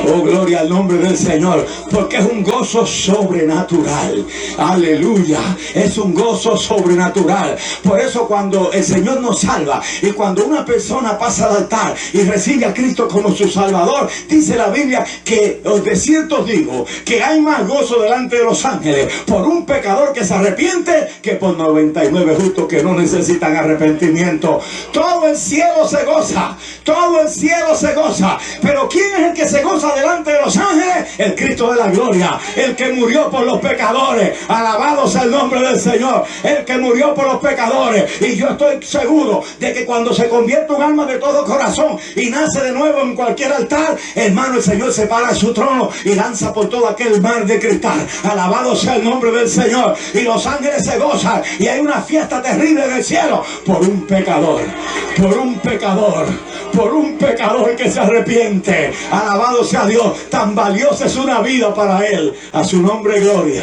Oh, gloria al nombre del Señor, porque es un gozo sobrenatural. Aleluya, es un gozo sobrenatural. Por eso cuando el Señor nos salva y cuando una persona pasa al altar y recibe a Cristo como su Salvador, dice la Biblia que de cierto os digo que hay más gozo delante de los ángeles por un pecador que se arrepiente que por 99 justos que no necesitan arrepentimiento. Todo el cielo se goza, todo el cielo se goza. Pero ¿quién es el que se goza delante de los ángeles? El Cristo de la gloria, el que murió por los pecadores. Alabado sea el nombre del Señor, el que murió por los pecadores. Y yo estoy seguro de que cuando se convierte un alma de todo corazón y nace de nuevo en cualquier altar, hermano, el Señor se para en su trono y lanza por todo aquel mar de cristal. Alabado sea el nombre del Señor. Y los ángeles se gozan y hay una fiesta terrible en el cielo por un pecador, por un pecador, por un pecador que se arrepiente. Alabado sea Dios. Tan valiosa es una vida para Él. A su nombre gloria.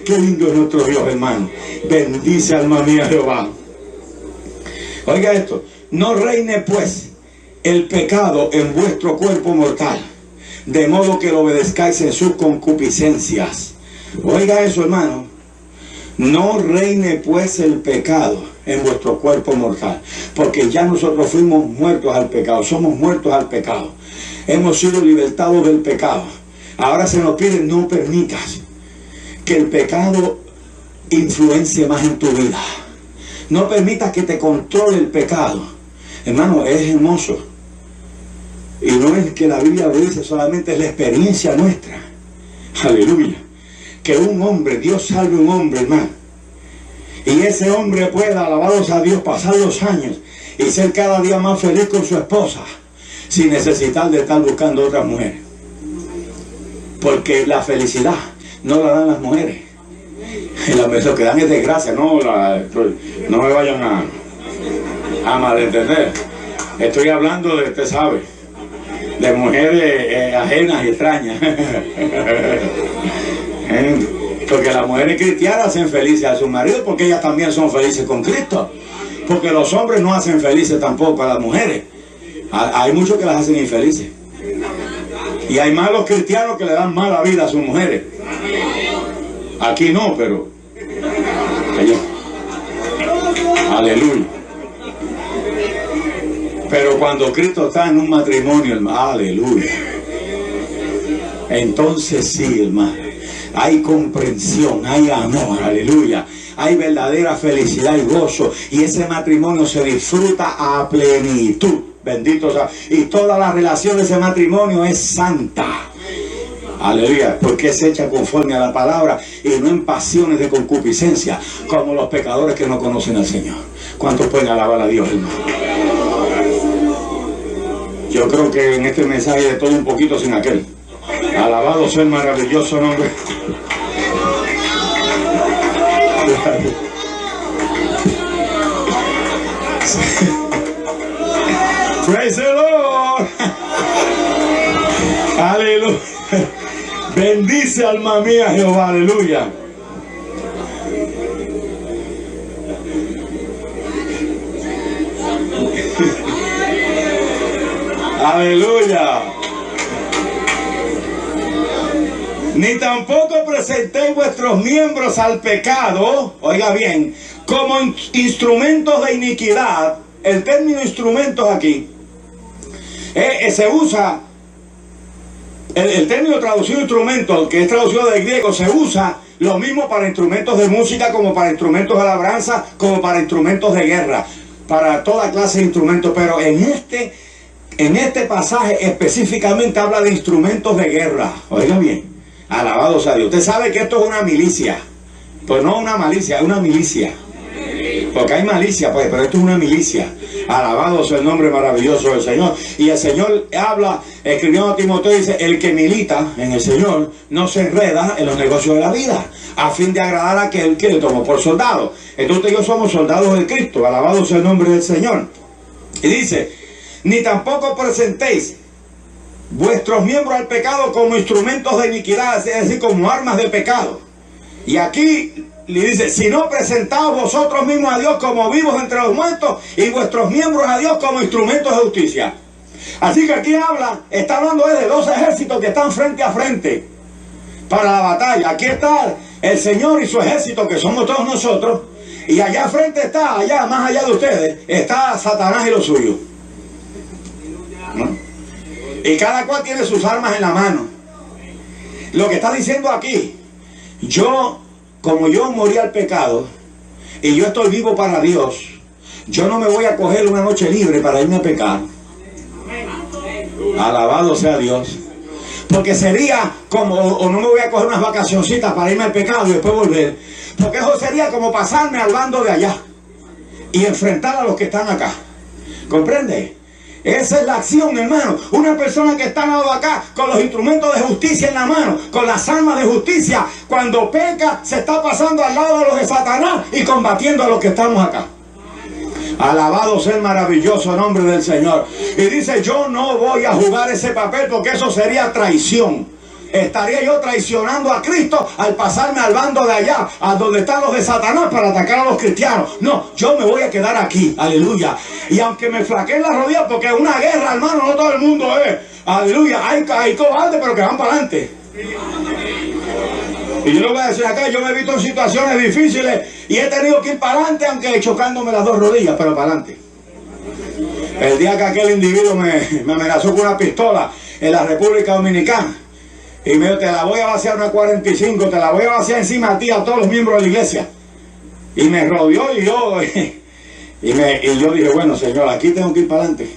Qué lindo es nuestro Dios, hermano. Bendice, alma mía, Jehová. Oiga esto: no reine pues el pecado en vuestro cuerpo mortal, de modo que lo obedezcáis en sus concupiscencias. Oiga eso, hermano. No reine pues el pecado en vuestro cuerpo mortal, porque ya nosotros fuimos muertos al pecado, somos muertos al pecado, hemos sido libertados del pecado. Ahora se nos pide: no permitas que el pecado influencie más en tu vida, no permitas que te controle el pecado. Hermano, es hermoso, y no es que la Biblia lo dice, solamente es la experiencia nuestra. Aleluya. Que un hombre, Dios salve un hombre, hermano, y ese hombre pueda, alabados a Dios, pasar los años y ser cada día más feliz con su esposa, sin necesidad de estar buscando otras mujeres. Porque la felicidad no la dan las mujeres. Lo que dan es desgracia. No me vayan a malentender. Estoy hablando de, usted sabe, de mujeres ajenas y extrañas. Porque las mujeres cristianas hacen felices a sus maridos porque ellas también son felices con Cristo. Porque los hombres no hacen felices tampoco a las mujeres. Hay muchos que las hacen infelices. Y hay malos cristianos que le dan mala vida a sus mujeres. Aquí no, pero ellos. Aleluya. Pero cuando Cristo está en un matrimonio, hermano, aleluya, entonces sí, hermano, hay comprensión, hay amor, aleluya, hay verdadera felicidad y gozo, y ese matrimonio se disfruta a plenitud. Bendito sea. Y toda la relación de ese matrimonio es santa. Aleluya, porque es hecha conforme a la palabra y no en pasiones de concupiscencia, como los pecadores que no conocen al Señor. ¿Cuántos pueden alabar a Dios, hermano? Yo creo que en este mensaje hay de todo un poquito sin aquel. Alabado sea el maravilloso nombre. Praise the Lord. Aleluya. Bendice, alma mía, Jehová. Aleluya. Aleluya. Ni tampoco presentéis vuestros miembros al pecado, oiga bien, como instrumentos de iniquidad. El término instrumentos aquí se usa, el término traducido instrumento, que es traducido del griego, se usa lo mismo para instrumentos de música, como para instrumentos de labranza, como para instrumentos de guerra, para toda clase de instrumentos. Pero en este pasaje específicamente habla de instrumentos de guerra. Oiga bien, alabado sea Dios. Usted sabe que esto es una milicia. Pues no una malicia, es una milicia. Porque hay malicia, pues, pero esto es una milicia. Alabado sea el nombre maravilloso del Señor. Y el Señor habla, escribiendo a Timoteo, dice: el que milita en el Señor no se enreda en los negocios de la vida, a fin de agradar a aquel que le tomó por soldado. Entonces yo somos soldados de Cristo. Alabado sea el nombre del Señor. Y dice: ni tampoco presentéis vuestros miembros al pecado como instrumentos de iniquidad, es decir, como armas de pecado. Y aquí le dice: sino presentaos vosotros mismos a Dios como vivos entre los muertos, y vuestros miembros a Dios como instrumentos de justicia. Así que aquí está hablando de dos ejércitos que están frente a frente para la batalla. Aquí está el Señor y su ejército, que somos todos nosotros. Y allá frente está, allá, más allá de ustedes, está Satanás y lo suyo, ¿no? Y cada cual tiene sus armas en la mano. Lo que está diciendo aquí, como yo morí al pecado y yo estoy vivo para Dios, yo no me voy a coger una noche libre para irme a pecar. Alabado sea Dios. Porque sería como, o no me voy a coger unas vacacioncitas para irme al pecado y después volver. Porque eso sería como pasarme al bando de allá y enfrentar a los que están acá. ¿Comprende? Esa es la acción, hermano. Una persona que está al lado de acá con los instrumentos de justicia en la mano, con las armas de justicia, cuando peca se está pasando al lado de los de Satanás y combatiendo a los que estamos acá. Alabado sea el maravilloso nombre del Señor. Y dice, yo no voy a jugar ese papel porque eso sería traición. Estaría yo traicionando a Cristo al pasarme al bando de allá, a donde están los de Satanás, para atacar a los cristianos. No, yo me voy a quedar aquí, aleluya. Y aunque me flaqueen las rodillas, porque es una guerra, hermano, no todo el mundo es, aleluya, hay cobardes, pero que van para adelante. Y yo lo voy a decir acá, yo me he visto en situaciones difíciles y he tenido que ir para adelante, aunque chocándome las dos rodillas, pero para adelante. El día que aquel individuo me amenazó con una pistola en la República Dominicana, y me dijo, te la voy a vaciar una 45, te la voy a vaciar encima a ti, a todos los miembros de la iglesia. Y me rodeó y yo dije, bueno, Señor, aquí tengo que ir para adelante.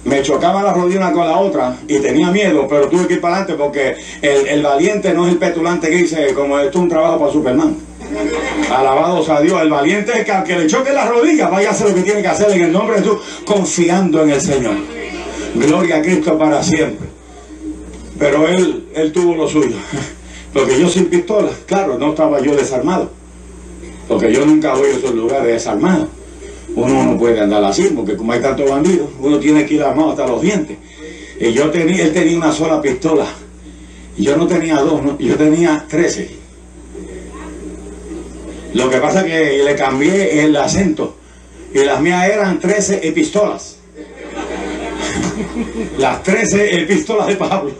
Me chocaba la rodilla una con la otra y tenía miedo, pero tuve que ir para adelante porque el valiente no es el petulante que dice, como esto es un trabajo para Superman. Alabados a Dios. El valiente es que al que le choque la rodilla vaya a hacer lo que tiene que hacer en el nombre de Jesús, confiando en el Señor. Gloria a Cristo para siempre. Pero él tuvo lo suyo. Porque yo sin pistola, claro, no estaba yo desarmado. Porque yo nunca voy a esos lugares desarmados. Uno no puede andar así, porque como hay tantos bandidos, uno tiene que ir armado hasta los dientes. Y él tenía una sola pistola. Y yo no tenía dos, ¿no? Yo tenía 13. Lo que pasa es que le cambié el acento. Y las mías eran 13 pistolas. Las 13 epístolas de Pablo.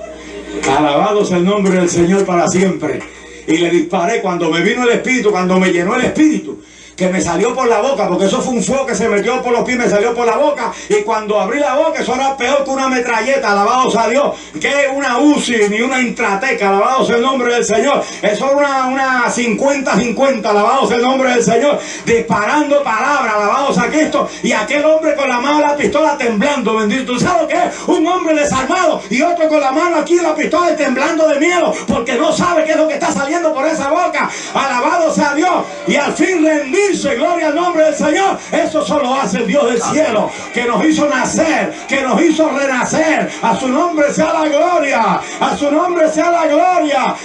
Alabado sea el nombre del Señor para siempre. Y le disparé cuando me vino el Espíritu, cuando me llenó el Espíritu, que me salió por la boca, porque eso fue un fuego que se metió por los pies, me salió por la boca, y cuando abrí la boca, eso era peor que una metralleta, alabado sea Dios, que una UCI, ni una Intrateca, alabado sea el nombre del Señor, eso era una 50-50, alabado sea el nombre del Señor, disparando palabras, alabado sea Cristo, y aquel hombre con la mano de la pistola temblando, bendito. ¿Tú sabes lo que es? Un hombre desarmado, y otro con la mano aquí en la pistola y temblando de miedo, porque no sabe qué es lo que está saliendo por esa boca, alabado sea Dios, y al fin rendir. Gloria al nombre del Señor. Eso solo hace el Dios del cielo, que nos hizo nacer, que nos hizo renacer. A su nombre sea la gloria, a su nombre sea la gloria.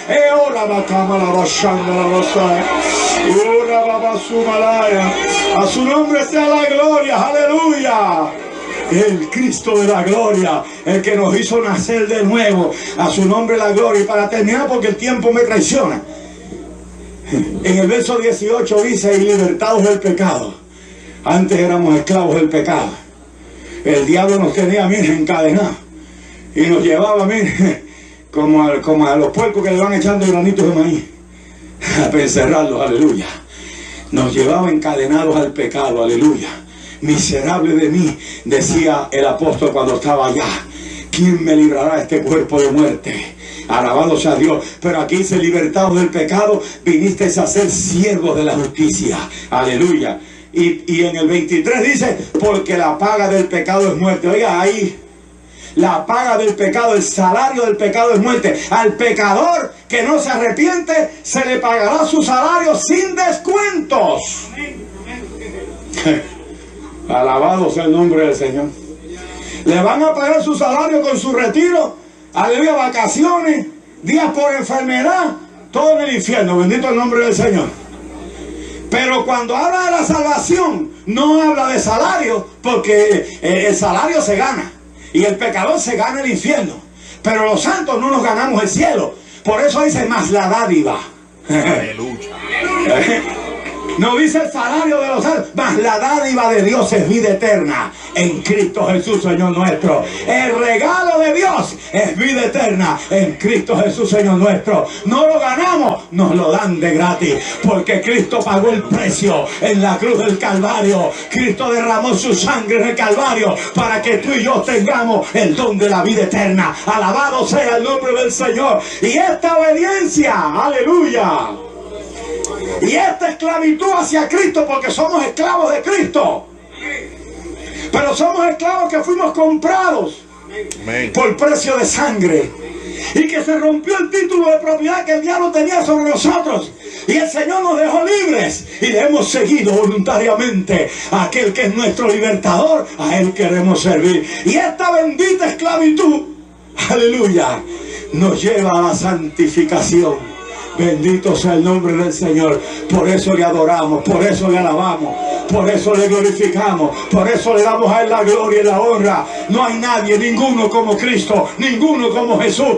A su nombre sea la gloria, aleluya. El Cristo de la gloria, el que nos hizo nacer de nuevo, a su nombre la gloria. Y para terminar, porque el tiempo me traiciona, en el verso 18 dice, y libertados del pecado. Antes éramos esclavos del pecado. El diablo nos tenía, miren, encadenados. Y nos llevaba, miren, como a los puercos que le van echando granitos de maíz, a encerrarlos, aleluya. Nos llevaba encadenados al pecado, aleluya. Miserable de mí, decía el apóstol cuando estaba allá. ¿Quién me librará de este cuerpo de muerte? Alabado sea Dios. Pero aquí dice, libertados del pecado, vinisteis a ser siervos de la justicia. Aleluya. Y en el 23 dice, porque la paga del pecado es muerte. Oiga, ahí, la paga del pecado, el salario del pecado es muerte. Al pecador que no se arrepiente, se le pagará su salario sin descuentos. Alabado sea el nombre del Señor. Le van a pagar su salario con su retiro, aleluya, vacaciones, días por enfermedad, todo en el infierno, bendito el nombre del Señor. Pero cuando habla de la salvación, no habla de salario, porque el salario se gana y el pecador se gana el infierno. Pero los santos no nos ganamos el cielo. Por eso dice, más la dádiva. Aleluya. No dice el salario de los santos, mas la dádiva de Dios es vida eterna en Cristo Jesús, Señor nuestro. El regalo de Dios es vida eterna en Cristo Jesús, Señor nuestro. No lo ganamos, nos lo dan de gratis, porque Cristo pagó el precio en la cruz del Calvario. Cristo derramó su sangre en el Calvario para que tú y yo tengamos el don de la vida eterna. Alabado sea el nombre del Señor. Y esta obediencia, aleluya, y esta esclavitud hacia Cristo, porque somos esclavos de Cristo, pero somos esclavos que fuimos comprados por precio de sangre, y que se rompió el título de propiedad que el diablo tenía sobre nosotros, y el Señor nos dejó libres, y le hemos seguido voluntariamente a aquel que es nuestro libertador. A Él queremos servir, y esta bendita esclavitud, aleluya, nos lleva a la santificación. Bendito sea el nombre del Señor. Por eso le adoramos, por eso le alabamos, por eso le glorificamos, por eso le damos a Él la gloria y la honra. No hay nadie, ninguno como Cristo, ninguno como Jesús,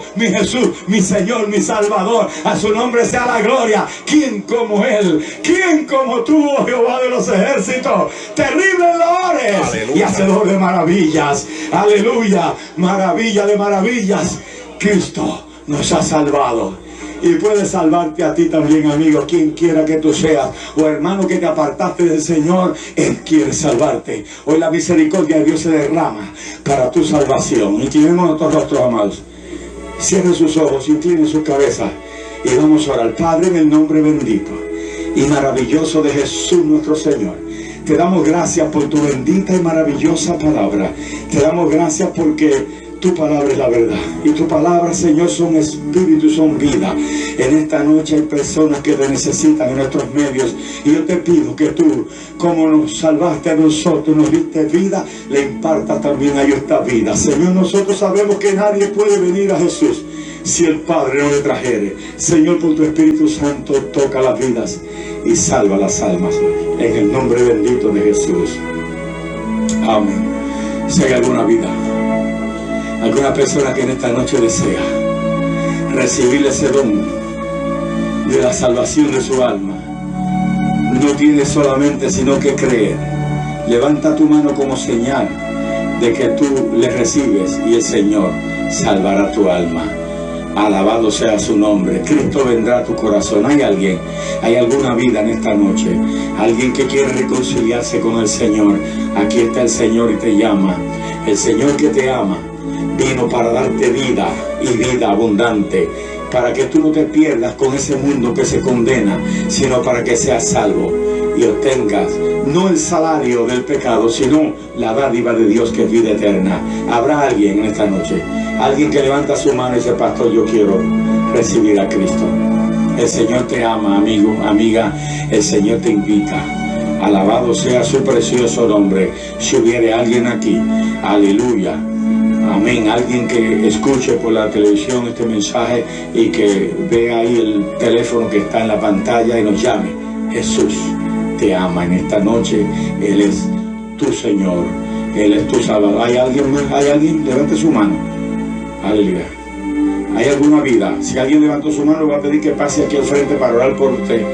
mi Señor, mi Salvador. A su nombre sea la gloria. ¿Quién como Él? ¿Quién como tú, oh Jehová de los ejércitos? Terrible en labores, aleluya, y hacedor de maravillas. Aleluya, maravilla de maravillas. Cristo nos ha salvado. Y puede salvarte a ti también, amigo, quien quiera que tú seas, o hermano que te apartaste del Señor. Él quiere salvarte. Hoy la misericordia de Dios se derrama para tu salvación. Inclinemos nuestros rostros, amados. Cierren sus ojos, inclinen su cabeza y vamos a orar. Padre, en el nombre bendito y maravilloso de Jesús nuestro Señor, te damos gracias por tu bendita y maravillosa palabra. Te damos gracias porque tu palabra es la verdad, y tu palabra, Señor, son espíritu y son vida. En esta noche hay personas que te necesitan en nuestros medios, y yo te pido que tú, como nos salvaste a nosotros, nos diste vida, le impartas también a ellos esta vida. Señor, nosotros sabemos que nadie puede venir a Jesús si el Padre no le trajere. Señor, por tu Espíritu Santo, toca las vidas y salva las almas, en el nombre bendito de Jesús. Amén. Si hay alguna vida, alguna persona que en esta noche desea recibir ese don de la salvación de su alma, no tiene solamente sino que creer. Levanta tu mano como señal de que tú le recibes, y el Señor salvará tu alma. Alabado sea su nombre. Cristo vendrá a tu corazón. Hay alguien, hay alguna vida en esta noche, alguien que quiere reconciliarse con el Señor. Aquí está el Señor y te llama. El Señor que te ama vino para darte vida, y vida abundante, para que tú no te pierdas con ese mundo que se condena, sino para que seas salvo y obtengas no el salario del pecado, sino la dádiva de Dios, que es vida eterna. Habrá alguien en esta noche, alguien que levanta su mano y dice: pastor, yo quiero recibir a Cristo. El Señor te ama, amigo, amiga. El Señor te invita. Alabado sea su precioso nombre. Si hubiere alguien aquí, aleluya, amén, alguien que escuche por la televisión este mensaje y que vea ahí el teléfono que está en la pantalla y nos llame. Jesús te ama en esta noche. Él es tu Señor, Él es tu Salvador. ¿Hay alguien más? ¿Hay alguien? Levante su mano. Aleluya. ¿Hay alguna vida? Si alguien levantó su mano, le voy a pedir que pase aquí al frente para orar por usted.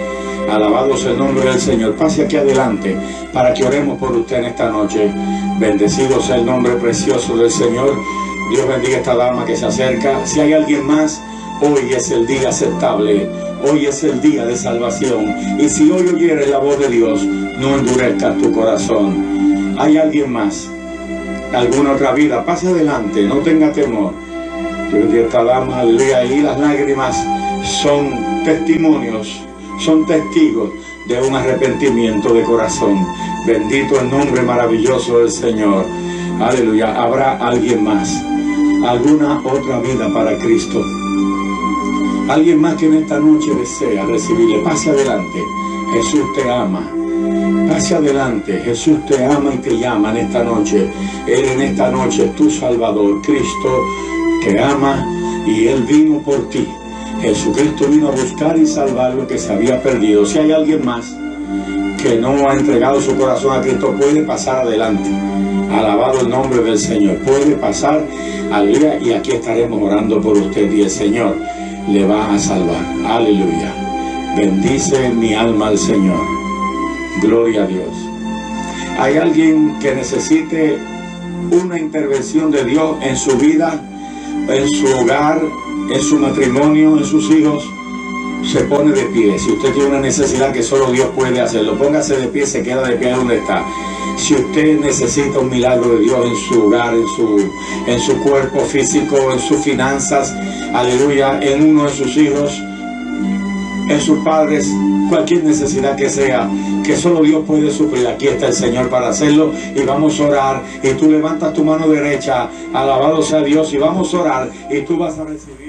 Alabado sea el nombre del Señor. Pase aquí adelante para que oremos por usted en esta noche. Bendecido sea el nombre precioso del Señor. Dios bendiga a esta dama que se acerca. Si hay alguien más, hoy es el día aceptable. Hoy es el día de salvación. Y si hoy oyeres la voz de Dios, no endurezcas tu corazón. ¿Hay alguien más? ¿Alguna otra vida? Pase adelante, no tenga temor. Dios bendiga a esta dama. Aleluya. Ahí las lágrimas son testimonios, son testigos de un arrepentimiento de corazón. Bendito el nombre maravilloso del Señor. Aleluya. Habrá alguien más, alguna otra vida para Cristo, alguien más que en esta noche desea recibirle. Pase adelante, Jesús te ama. Pase adelante, Jesús te ama y te llama en esta noche. Él en esta noche es tu Salvador. Cristo te ama y Él vino por ti. Jesucristo vino a buscar y salvar lo que se había perdido. Si hay alguien más que no ha entregado su corazón a Cristo, puede pasar adelante. Alabado el nombre del Señor. Puede pasar, aleluya, y aquí estaremos orando por usted y el Señor le va a salvar. Aleluya. Bendice mi alma al Señor. Gloria a Dios. Hay alguien que necesite una intervención de Dios en su vida, en su hogar, en su matrimonio, en sus hijos. Se pone de pie. Si usted tiene una necesidad que solo Dios puede hacerlo, póngase de pie, se queda de pie donde está. Si usted necesita un milagro de Dios en su hogar, en su cuerpo físico, en sus finanzas, aleluya, en uno de sus hijos, en sus padres, cualquier necesidad que sea, que solo Dios puede suplir, aquí está el Señor para hacerlo. Y vamos a orar, y tú levantas tu mano derecha, alabado sea Dios, y vamos a orar, y tú vas a recibir.